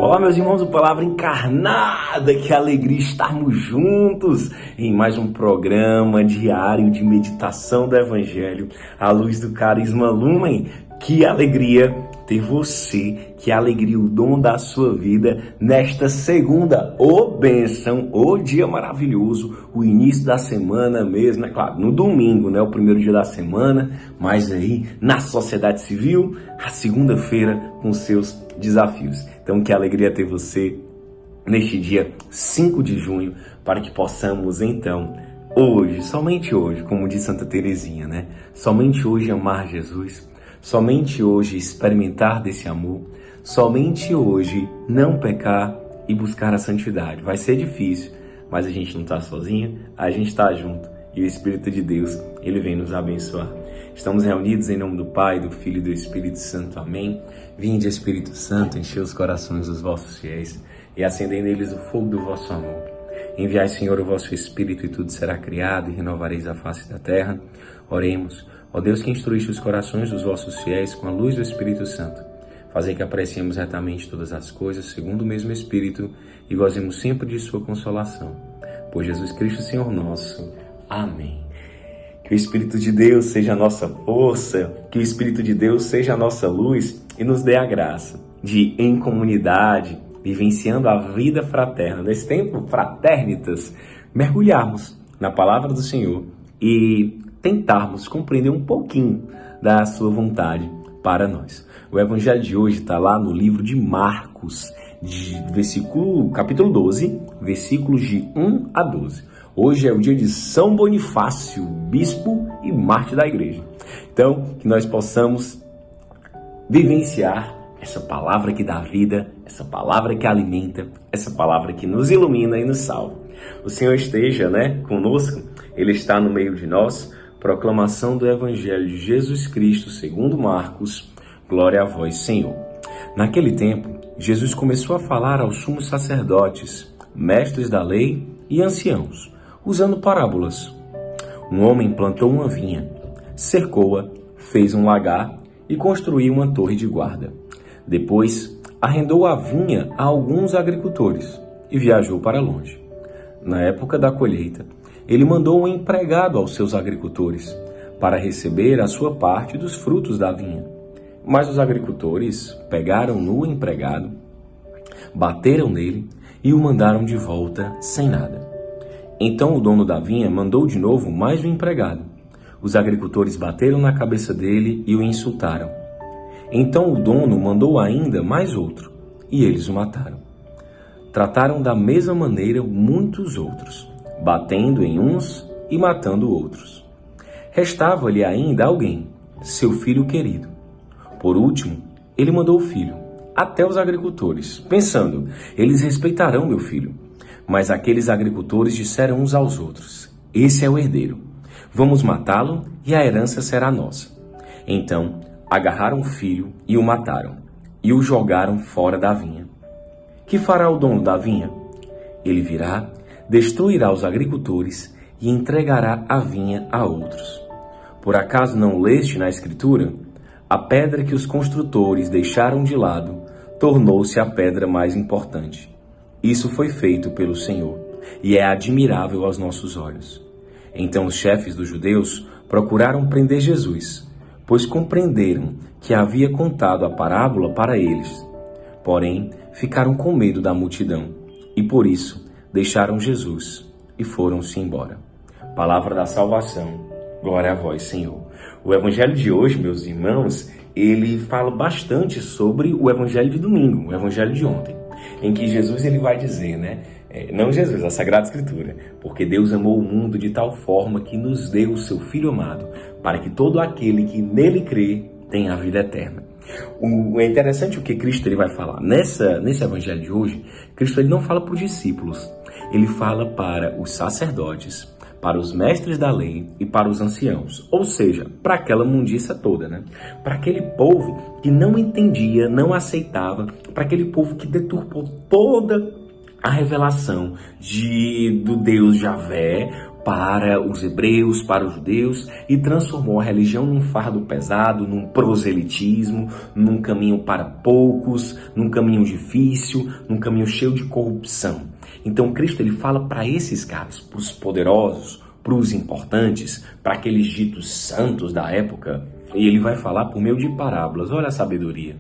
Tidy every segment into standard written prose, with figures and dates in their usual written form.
Olá, meus irmãos, o Palavra Encarnada, que alegria estarmos juntos em mais um programa diário de meditação do Evangelho à luz do Carisma Lumen. Que alegria ter você, que alegria o dom da sua vida nesta segunda, bênção, dia maravilhoso, o início da semana mesmo, é claro, no domingo, né, o primeiro dia da semana, mas aí na sociedade civil, a segunda-feira com seus desafios. Então, que alegria ter você neste dia 5 de junho, para que possamos então, hoje, somente hoje, como diz Santa Teresinha, né, somente hoje amar Jesus, somente hoje experimentar desse amor, somente hoje não pecar e buscar a santidade. Vai ser difícil, mas a gente não está sozinho, a gente está junto e o Espírito de Deus, ele vem nos abençoar. Estamos reunidos em nome do Pai, do Filho e do Espírito Santo. Amém. Vinde, Espírito Santo, enchei os corações dos vossos fiéis e acendei neles o fogo do vosso amor. Enviai, Senhor, o vosso Espírito e tudo será criado e renovareis a face da terra. Oremos. Ó Deus, que instruíste os corações dos vossos fiéis com a luz do Espírito Santo, fazei que apreciemos retamente todas as coisas, segundo o mesmo Espírito, e gozemos sempre de sua consolação. Por Jesus Cristo, Senhor nosso. Amém. Que o Espírito de Deus seja a nossa força, que o Espírito de Deus seja a nossa luz e nos dê a graça de, em comunidade, vivenciando a vida fraterna, nesse tempo fraternitas, mergulharmos na palavra do Senhor e tentarmos compreender um pouquinho da sua vontade para nós. O Evangelho de hoje está lá no livro de Marcos, capítulo 12, versículos de 1 a 12. Hoje é o dia de São Bonifácio, bispo e mártir da igreja. Então, que nós possamos vivenciar essa palavra que dá vida, essa palavra que alimenta, essa palavra que nos ilumina e nos salva. O Senhor esteja, conosco, Ele está no meio de nós. Proclamação do Evangelho de Jesus Cristo segundo Marcos. Glória a vós, Senhor. Naquele tempo, Jesus começou a falar aos sumos sacerdotes, mestres da lei e anciãos, usando parábolas. Um homem plantou uma vinha, cercou-a, fez um lagar e construiu uma torre de guarda. Depois, arrendou a vinha a alguns agricultores e viajou para longe. Na época da colheita, ele mandou um empregado aos seus agricultores para receber a sua parte dos frutos da vinha. Mas os agricultores pegaram no empregado, bateram nele e o mandaram de volta sem nada. Então o dono da vinha mandou de novo mais um empregado. Os agricultores bateram na cabeça dele e o insultaram. Então o dono mandou ainda mais outro e eles o mataram. Trataram da mesma maneira muitos outros, batendo em uns e matando outros. Restava-lhe ainda alguém, seu filho querido. Por último, ele mandou o filho até os agricultores, pensando, eles respeitarão meu filho. Mas aqueles agricultores disseram uns aos outros, esse é o herdeiro, vamos matá-lo e a herança será nossa. Então, agarraram o filho e o mataram, e o jogaram fora da vinha. Que fará o dono da vinha? Ele virá, destruirá os agricultores e entregará a vinha a outros. Por acaso não leste na Escritura? A pedra que os construtores deixaram de lado tornou-se a pedra mais importante. Isso foi feito pelo Senhor e é admirável aos nossos olhos. Então os chefes dos judeus procuraram prender Jesus, pois compreenderam que havia contado a parábola para eles. Porém, ficaram com medo da multidão e por isso deixaram Jesus e foram-se embora. Palavra da salvação. Glória a vós, Senhor. O Evangelho de hoje, meus irmãos, ele fala bastante sobre o Evangelho de domingo, o Evangelho de ontem, em que Jesus ele vai dizer, não Jesus, a Sagrada Escritura, porque Deus amou o mundo de tal forma que nos deu o seu Filho amado, para que todo aquele que nele crê tenha a vida eterna. É interessante o que Cristo ele vai falar. Nesse Evangelho de hoje, Cristo ele não fala para os discípulos, ele fala para os sacerdotes, para os mestres da lei e para os anciãos, ou seja, para aquela mundiça toda, para aquele povo que não entendia, não aceitava, para aquele povo que deturpou toda a revelação do Deus Javé, para os hebreus, para os judeus, e transformou a religião num fardo pesado, num proselitismo, num caminho para poucos, num caminho difícil, num caminho cheio de corrupção. Então Cristo ele fala para esses caras, para os poderosos, para os importantes, para aqueles ditos santos da época, e ele vai falar por meio de parábolas. Olha a sabedoria.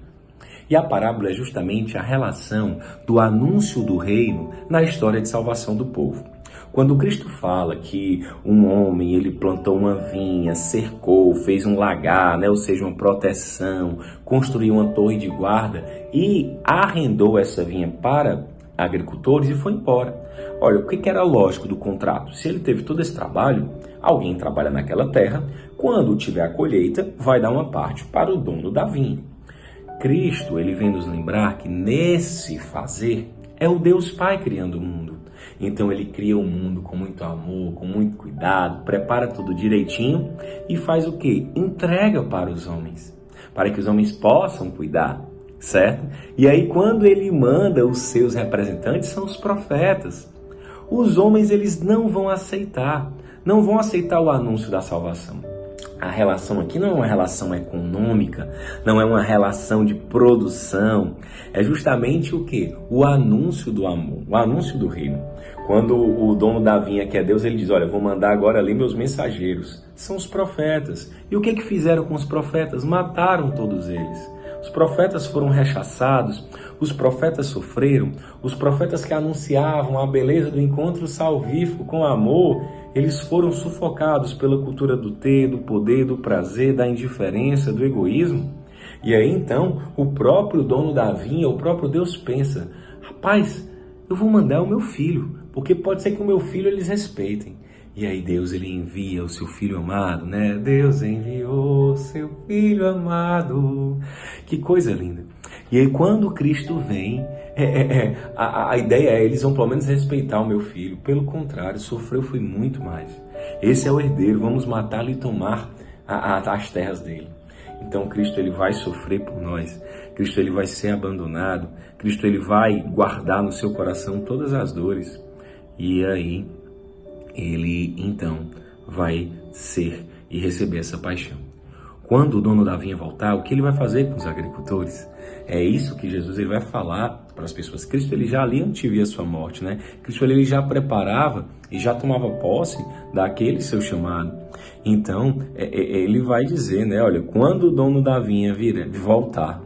E a parábola é justamente a relação do anúncio do reino na história de salvação do povo. Quando Cristo fala que um homem, ele plantou uma vinha, cercou, fez um lagar, ou seja, uma proteção, construiu uma torre de guarda e arrendou essa vinha para agricultores e foi embora. Olha, o que era lógico do contrato? Se ele teve todo esse trabalho, alguém trabalha naquela terra, quando tiver a colheita, vai dar uma parte para o dono da vinha. Cristo, ele vem nos lembrar que nesse fazer é o Deus Pai criando o mundo. Então ele cria o mundo com muito amor, com muito cuidado, prepara tudo direitinho e faz o quê? Entrega para os homens, para que os homens possam cuidar, certo? E aí quando ele manda os seus representantes, são os profetas. Os homens, eles não vão aceitar o anúncio da salvação. A relação aqui não é uma relação econômica, não é uma relação de produção, é justamente o quê? O anúncio do amor, o anúncio do reino. Quando o dono da vinha, que é Deus, ele diz, olha, vou mandar agora ali meus mensageiros, são os profetas. E o que fizeram com os profetas? Mataram todos eles. Os profetas foram rechaçados, os profetas sofreram, os profetas que anunciavam a beleza do encontro salvífico com amor, eles foram sufocados pela cultura do ter, do poder, do prazer, da indiferença, do egoísmo. E aí então, o próprio dono da vinha, o próprio Deus pensa, rapaz, eu vou mandar o meu filho, porque pode ser que o meu filho eles respeitem. E aí Deus ele envia o seu Filho amado, Deus enviou o seu Filho amado. Que coisa linda. E aí quando Cristo vem, a ideia é, eles vão pelo menos respeitar o meu filho. Pelo contrário, sofreu foi muito mais. Esse é o herdeiro, vamos matá-lo e tomar as terras dele. Então Cristo ele vai sofrer por nós. Cristo ele vai ser abandonado. Cristo ele vai guardar no seu coração todas as dores. E aí ele então vai ser e receber essa paixão. Quando o dono da vinha voltar, o que ele vai fazer com os agricultores? É isso que Jesus ele vai falar para as pessoas. Cristo ele já ali antevia a sua morte, Cristo ele já preparava e já tomava posse daquele seu chamado. Então, ele vai dizer, olha, quando o dono da vinha voltar,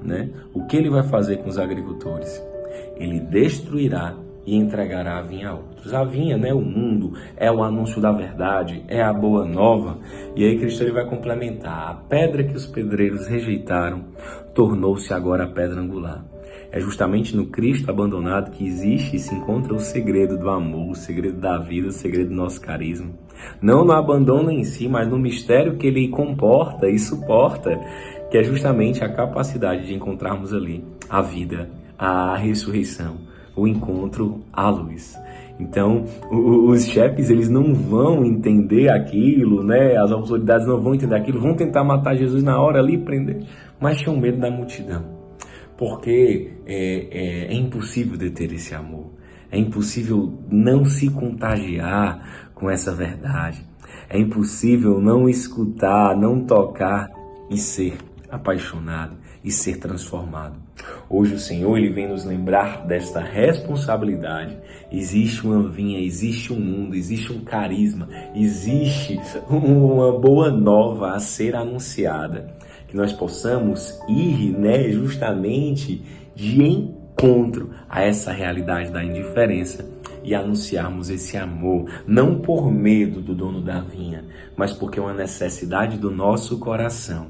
o que ele vai fazer com os agricultores? Ele destruirá e entregará a vinha a outros. A vinha, o mundo, é o anúncio da verdade, é a boa nova. E aí Cristo ele vai complementar. A pedra que os pedreiros rejeitaram tornou-se agora a pedra angular. É justamente no Cristo abandonado que existe e se encontra o segredo do amor, o segredo da vida, o segredo do nosso carisma. Não no abandono em si, mas no mistério que ele comporta e suporta, que é justamente a capacidade de encontrarmos ali a vida, a ressurreição, o encontro à luz. Então, os chefes, eles não vão entender aquilo, as autoridades não vão entender aquilo, vão tentar matar Jesus na hora ali, prender, mas tinham medo da multidão, porque é impossível deter esse amor, é impossível não se contagiar com essa verdade, é impossível não escutar, não tocar e ser apaixonado e ser transformado. Hoje o Senhor ele vem nos lembrar desta responsabilidade. Existe uma vinha, existe um mundo, existe um carisma, existe uma boa nova a ser anunciada. Que nós possamos ir, justamente de encontro a essa realidade da indiferença e anunciarmos esse amor, não por medo do dono da vinha, mas porque é uma necessidade do nosso coração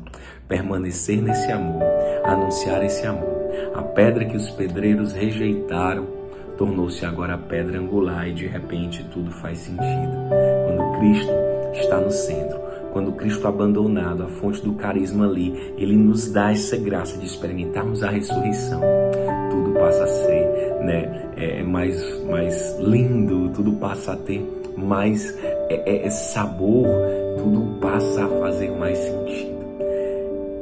permanecer nesse amor, anunciar esse amor. A pedra que os pedreiros rejeitaram tornou-se agora a pedra angular e de repente tudo faz sentido. Quando Cristo está no centro, quando Cristo abandonado, a fonte do carisma ali, ele nos dá essa graça de experimentarmos a ressurreição. Tudo passa a ser mais lindo, tudo passa a ter mais sabor, tudo passa a fazer mais sentido.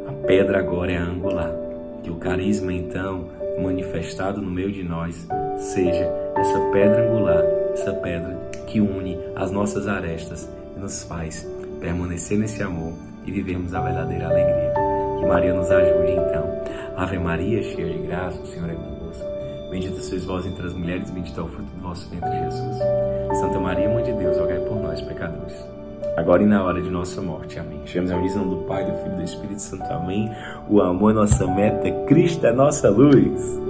A pedra agora é angular. Que o carisma, então, manifestado no meio de nós, seja essa pedra angular essa pedra que une as nossas arestas e nos faz permanecer nesse amor e vivermos a verdadeira alegria. Que Maria nos ajude, então. Ave Maria, cheia de graça, o Senhor é convosco. Bendita sois vós entre as mulheres, bendito é o fruto do vosso ventre, Jesus. Santa Maria, Mãe de Deus, rogai por nós, pecadores, agora e na hora de nossa morte. Amém. Chegamos à missão do Pai, do Filho e do Espírito Santo. Amém. O amor é nossa meta, Cristo é nossa luz.